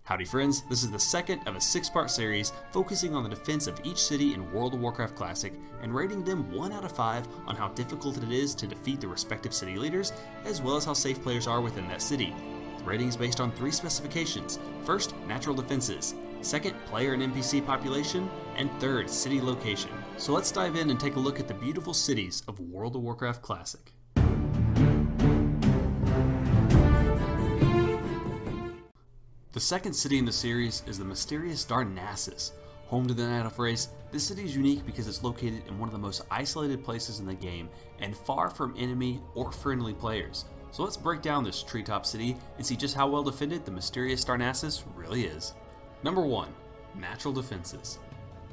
Howdy friends, this is the second of a 6-part series focusing on the defense of each city in World of Warcraft Classic and rating them 1 out of 5 on how difficult it is to defeat the respective city leaders, as well as how safe players are within that city. The rating is based on 3 specifications. First, natural defenses. Second, player and NPC population. And third, city location. So let's dive in and take a look at the beautiful cities of World of Warcraft Classic. The second city in the series is the mysterious Darnassus. Home to the Night Elf race, this city is unique because it's located in one of the most isolated places in the game and far from enemy or friendly players. So let's break down this treetop city and see just how well defended the mysterious Darnassus really is. Number 1. Natural defenses.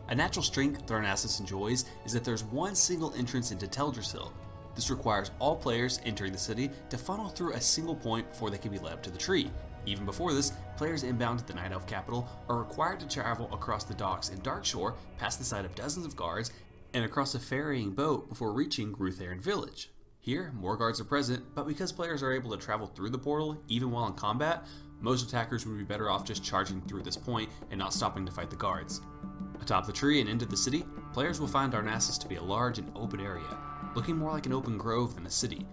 A natural strength Darnassus enjoys is that there's one single entrance into Teldrassil. This requires all players entering the city to funnel through a single point before they can be led up to the tree. Even before this, players inbound to the Night Elf capital are required to travel across the docks in Darkshore, past the sight of dozens of guards, and across a ferrying boat before reaching Rutheren village. Here, more guards are present, but because players are able to travel through the portal even while in combat, most attackers would be better off just charging through this point and not stopping to fight the guards. Atop the tree and into the city, players will find Darnassus to be a large and open area, looking more like an open grove than a city.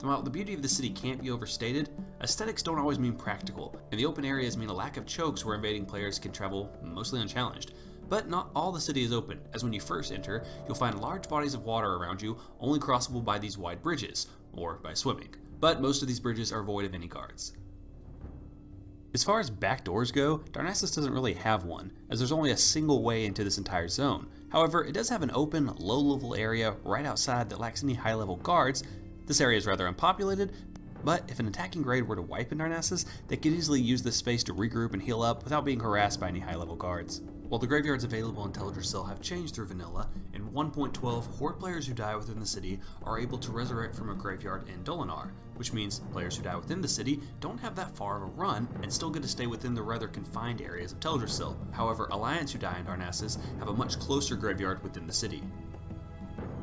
While the beauty of the city can't be overstated, aesthetics don't always mean practical, and the open areas mean a lack of chokes where invading players can travel mostly unchallenged. But not all the city is open, as when you first enter, you'll find large bodies of water around you, only crossable by these wide bridges, or by swimming. But most of these bridges are void of any guards. As far as back doors go, Darnassus doesn't really have one, as there's only a single way into this entire zone. However, it does have an open, low-level area right outside that lacks any high-level guards. This area is rather unpopulated, but if an attacking raid were to wipe in Darnassus, they could easily use this space to regroup and heal up without being harassed by any high-level guards. While the graveyards available in Teldrassil have changed through vanilla, in 1.12, Horde players who die within the city are able to resurrect from a graveyard in Dolinar, which means players who die within the city don't have that far of a run and still get to stay within the rather confined areas of Teldrassil. However, Alliance who die in Darnassus have a much closer graveyard within the city.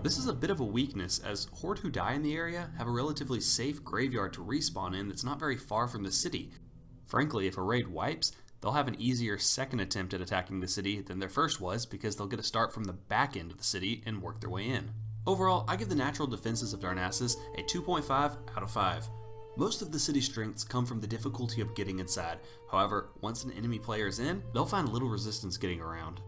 This is a bit of a weakness, as Horde who die in the area have a relatively safe graveyard to respawn in that's not very far from the city. Frankly, if a raid wipes, they'll have an easier second attempt at attacking the city than their first was, because they'll get a start from the back end of the city and work their way in. Overall, I give the natural defenses of Darnassus a 2.5 out of 5. Most of the city's strengths come from the difficulty of getting inside. However, once an enemy player is in, they'll find little resistance getting around.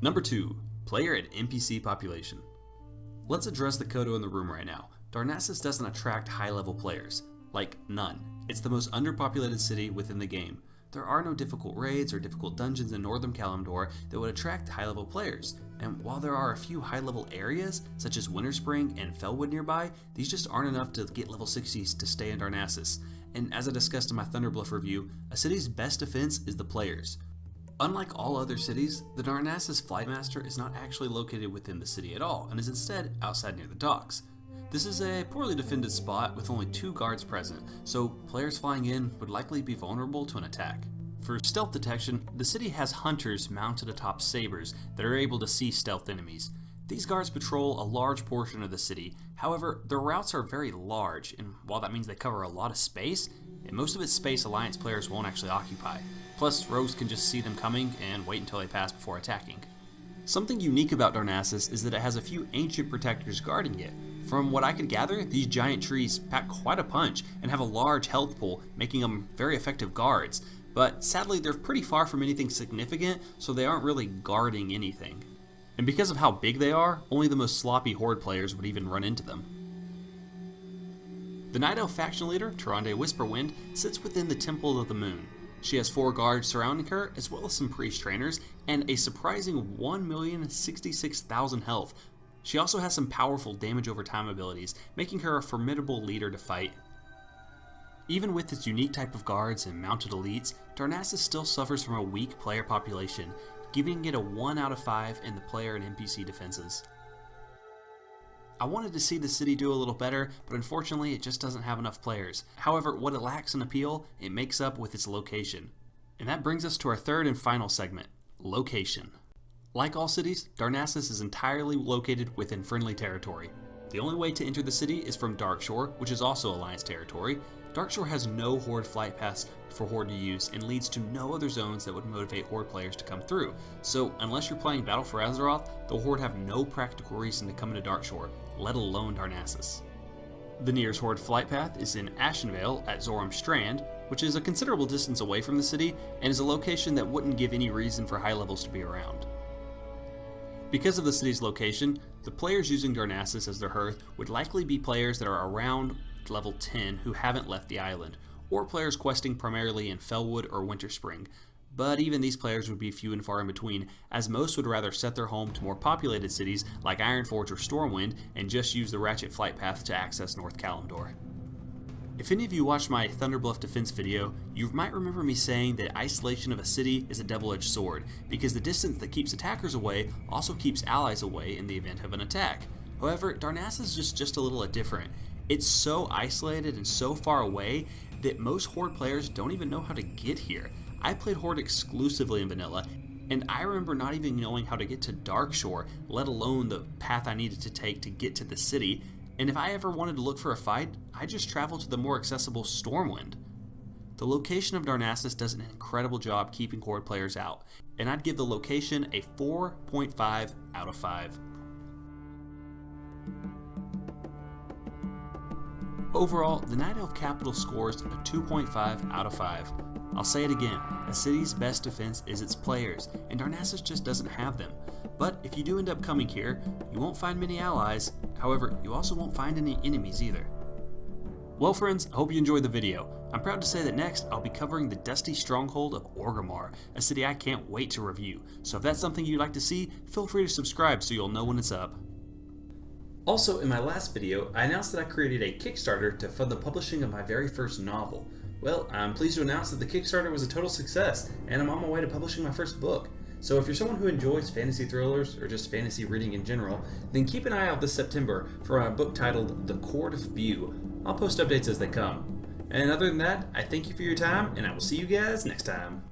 Number 2. Player and NPC population. Let's address the Kodo in the room right now. Darnassus doesn't attract high-level players. Like, none. It's the most underpopulated city within the game. There are no difficult raids or difficult dungeons in Northern Kalimdor that would attract high-level players. And while there are a few high-level areas, such as Winterspring and Felwood nearby, these just aren't enough to get level 60s to stay in Darnassus. And as I discussed in my Thunderbluff review, a city's best defense is the players. Unlike all other cities, the Darnassus Flightmaster is not actually located within the city at all, and is instead outside near the docks. This is a poorly defended spot with only 2 guards present, so players flying in would likely be vulnerable to an attack. For stealth detection, the city has hunters mounted atop sabers that are able to see stealth enemies. These guards patrol a large portion of the city, however, their routes are very large, and while that means they cover a lot of space, and most of its space Alliance players won't actually occupy. Plus, rogues can just see them coming and wait until they pass before attacking. Something unique about Darnassus is that it has a few ancient protectors guarding it. From what I could gather, these giant trees pack quite a punch and have a large health pool, making them very effective guards. But sadly, they're pretty far from anything significant, so they aren't really guarding anything. And because of how big they are, only the most sloppy Horde players would even run into them. The Night Elf faction leader, Tyrande Whisperwind, sits within the Temple of the Moon. She has 4 guards surrounding her, as well as some priest trainers, and a surprising 1,066,000 health. She also has some powerful damage over time abilities, making her a formidable leader to fight. Even with its unique type of guards and mounted elites, Darnassus still suffers from a weak player population, giving it a 1 out of 5 in the player and NPC defenses. I wanted to see the city do a little better, but unfortunately it just doesn't have enough players. However, what it lacks in appeal, it makes up with its location. And that brings us to our third and final segment, location. Like all cities, Darnassus is entirely located within friendly territory. The only way to enter the city is from Darkshore, which is also Alliance territory, Darkshore has no Horde flight paths for Horde to use and leads to no other zones that would motivate Horde players to come through, so unless you're playing Battle for Azeroth, the Horde have no practical reason to come into Darkshore, let alone Darnassus. The nearest Horde flight path is in Ashenvale at Zoram Strand, which is a considerable distance away from the city and is a location that wouldn't give any reason for high levels to be around. Because of the city's location, the players using Darnassus as their hearth would likely be players that are around level 10 who haven't left the island, or players questing primarily in Fellwood or Winterspring, but even these players would be few and far in between, as most would rather set their home to more populated cities like Ironforge or Stormwind and just use the Ratchet flight path to access North Kalimdor. If any of you watched my Thunderbluff defense video, you might remember me saying that isolation of a city is a double-edged sword, because the distance that keeps attackers away also keeps allies away in the event of an attack. However, Darnassus is just a little different. It's so isolated and so far away that most Horde players don't even know how to get here. I played Horde exclusively in vanilla, and I remember not even knowing how to get to Darkshore, let alone the path I needed to take to get to the city, and if I ever wanted to look for a fight, I just traveled to the more accessible Stormwind. The location of Darnassus does an incredible job keeping Horde players out, and I'd give the location a 4.5 out of 5. Overall, the Night Elf capital scores a 2.5 out of 5. I'll say it again, a city's best defense is its players, and Darnassus just doesn't have them. But if you do end up coming here, you won't find many allies, however, you also won't find any enemies either. Well friends, I hope you enjoyed the video. I'm proud to say that next, I'll be covering the dusty stronghold of Orgrimmar, a city I can't wait to review, so if that's something you'd like to see, feel free to subscribe so you'll know when it's up. Also, in my last video, I announced that I created a Kickstarter to fund the publishing of my very first novel. Well, I'm pleased to announce that the Kickstarter was a total success, and I'm on my way to publishing my first book. So if you're someone who enjoys fantasy thrillers, or just fantasy reading in general, then keep an eye out this September for my book titled The Court of View. I'll post updates as they come. And other than that, I thank you for your time, and I will see you guys next time.